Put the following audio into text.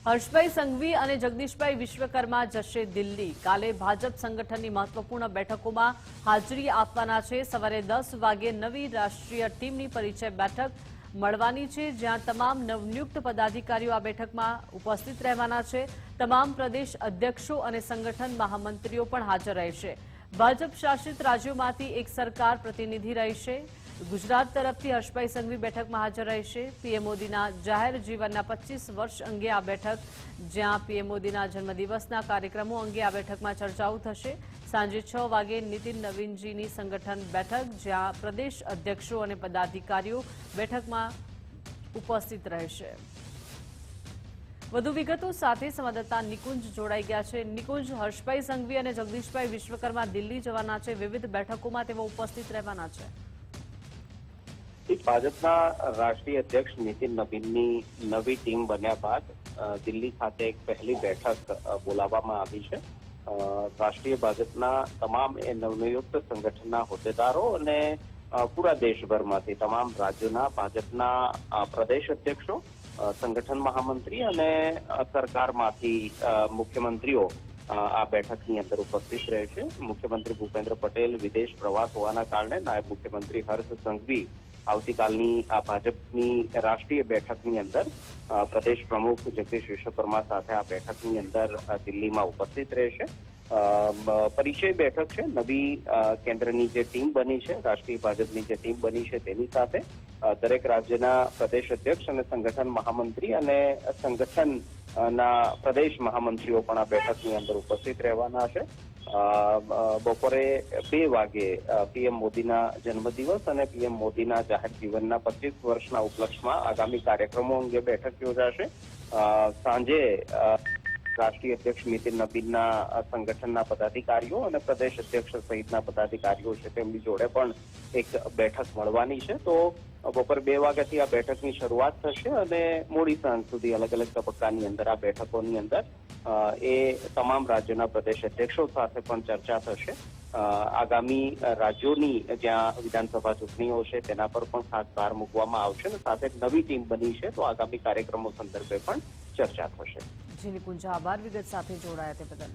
હર્ષભાઈ સંઘવી અને જગદીશભાઈ વિશ્વકર્મા જશે દિલ્હી। કાલે ભાજપ સંગઠનની મહત્વપૂર્ણ બેઠકોમાં હાજરી આપવાના છે। સવારે 10 વાગે નવી રાષ્ટ્રીય ટીમની પરિચય બેઠક મળવાની છે, જ્યાં તમામ નવનિયુક્ત પદાધિકારીઓ આ બેઠકમાં ઉપસ્થિત રહેવાના છે। તમામ પ્રદેશ અધ્યક્ષો અને સંગઠન મહામંત્રીઓ પણ હાજર રહેશે। ભાજપ શાસિત રાજ્યોમાંથી એક સરકાર પ્રતિનિધિ રહેશે। ગુજરાત તરફથી હર્ષભાઈ સંઘવી બેઠકમાં હાજર રહેશે। પીએમ મોદીના જાહેર જીવનના 25 વર્ષ અંગે આ બેઠક, જ્યાં પીએમ મોદીના જન્મદિવસના કાર્યક્રમો અંગે આ બેઠકમાં ચર્ચાઓ થશે। સાંજે 6 વાગે નીતિન નવીનજીની સંગઠન બેઠક, જ્યાં પ્રદેશ અધ્યક્ષો અને પદાધિકારીઓ બેઠકમાં ઉપસ્થિત રહેશે। વધુ વિગતો સાથે સંવાદદાતા નિકુંજ જોડાઈ ગયા છે। નિકુંજ, હર્ષભાઈ સંઘવી અને જગદીશભાઈ વિશ્વકર્મા દિલ્હી જવાના છે। વિવિધ બેઠકોમાં તેઓ ઉપસ્થિત રહેવાના છે। ભાજપના રાષ્ટ્રીય અધ્યક્ષ નીતિન નવીનની નવી ટીમ બન્યા બાદ દિલ્હી ખાતે એક પહેલી બેઠક બોલાવવામાં આવી છે। રાષ્ટ્રીય ભાજપના તમામ નવનિયુક્ત સંગઠનના હોદ્દેદારો અને પૂરા દેશભરમાંથી તમામ રાજ્યોના ભાજપના પ્રદેશ અધ્યક્ષો, સંગઠન મહામંત્રી અને સરકારમાંથી મુખ્યમંત્રીઓ આ બેઠકની અંદર ઉપસ્થિત રહેશે। મુખ્યમંત્રી ભૂપેન્દ્ર પટેલ વિદેશ પ્રવાસ હોવાના કારણે નાયબ મુખ્યમંત્રી હર્ષ સંઘવી આવતીકાલની આ ભાજપની રાષ્ટ્રીય બેઠકની અંદર પ્રદેશ પ્રમુખ જગદીશ વિશ્વકર્મા સાથે આ બેઠકની અંદર દિલ્હીમાં ઉપસ્થિત રહેશે। પરિચય બેઠક છે નવી કેન્દ્રની જે ટીમ બની છે, રાષ્ટ્રીય ભાજપની જે ટીમ બની છે તેની સાથે દરેક રાજ્યના પ્રદેશ અધ્યક્ષ અને સંગઠન મહામંત્રી અને સંગઠનના પ્રદેશ મહામંત્રીઓ પણ આ બેઠકની અંદર ઉપસ્થિત રહેવાના છે। બપોરે 2 વાગે પીએમ મોદીના જન્મદિવસ અને પીએમ મોદીના જાહેર જીવનના 25 વર્ષના ઉપલક્ષમાં આગામી કાર્યક્રમો અંગે બેઠક યોજાશે। સાંજે રાષ્ટ્રીય અધ્યક્ષ નીતિન નવીનના સંગઠનના પદાધિકારીઓ અને પ્રદેશ અધ્યક્ષ સહિતના પદાધિકારીઓ છે તેમની જોડે પણ એક બેઠક મળવાની છે। તો બપોર 2 વાગ્યાથી આ બેઠકની શરૂઆત થશે અને મોડી સાંજ સુધી અલગ અલગ તબક્કાની અંદર આ બેઠકોની અંદર એ તમામ રાજ્યોના પ્રદેશ અધ્યક્ષો સાથે પણ ચર્ચા થશે। આગામી રાજ્યોની જ્યાં વિધાનસભા ચૂંટણીઓ છે તેના પર પણ ખાસ ભાર મૂકવામાં આવશે અને સાથે નવી ટીમ બની છે તો આગામી કાર્યક્રમો સંદર્ભે પણ ચર્ચા થશે। જી નિકુંજ, આભાર વિગત સાથે જોડાયા તે બદલ।